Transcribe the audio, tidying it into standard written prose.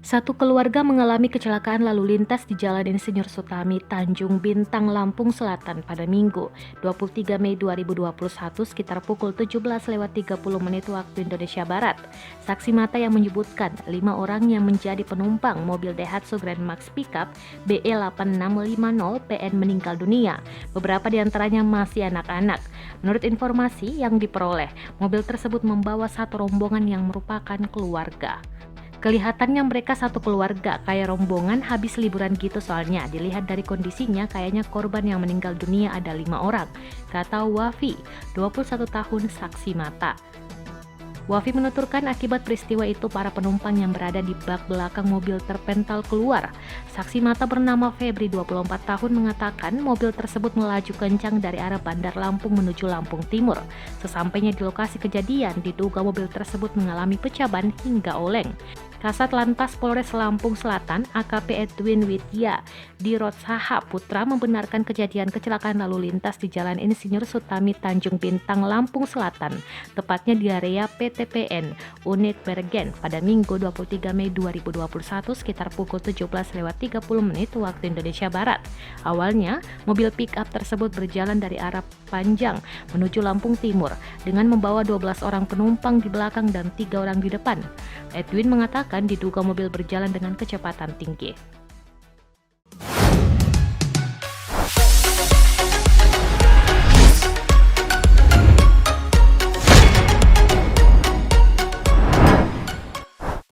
Satu keluarga mengalami kecelakaan lalu lintas di Jalan Insinyur Sutami, Tanjung Bintang, Lampung Selatan pada Minggu, 23 Mei 2021 sekitar pukul 17.30 waktu Indonesia Barat. Saksi mata yang menyebutkan 5 orang yang menjadi penumpang mobil Daihatsu Grand Max Pickup BE8650 PN meninggal dunia. Beberapa di antaranya masih anak-anak. Menurut informasi yang diperoleh, mobil tersebut membawa satu rombongan yang merupakan keluarga. Kelihatannya mereka satu keluarga, kayak rombongan habis liburan gitu soalnya. Dilihat dari kondisinya kayaknya korban yang meninggal dunia ada 5 orang, kata Wafi, 21 tahun saksi mata. Wafi menuturkan akibat peristiwa itu para penumpang yang berada di bak belakang mobil terpental keluar. Saksi mata bernama Febri, 24 tahun, mengatakan mobil tersebut melaju kencang dari arah Bandar Lampung menuju Lampung Timur. Sesampainya di lokasi kejadian, diduga mobil tersebut mengalami pecah ban hingga oleng. Kasat Lantas Polres Lampung Selatan AKP Edwin Widya di Rotsaha Putra membenarkan kejadian kecelakaan lalu lintas di Jalan Insinyur Sutami Tanjung Bintang Lampung Selatan, tepatnya di area PTPN Unit Bergen pada Minggu 23 Mei 2021 sekitar pukul 17.30 waktu Indonesia Barat. Awalnya, mobil pick-up tersebut berjalan dari arah Panjang menuju Lampung Timur dengan membawa 12 orang penumpang di belakang dan 3 orang di depan. Edwin mengatakan diduga mobil berjalan dengan kecepatan tinggi.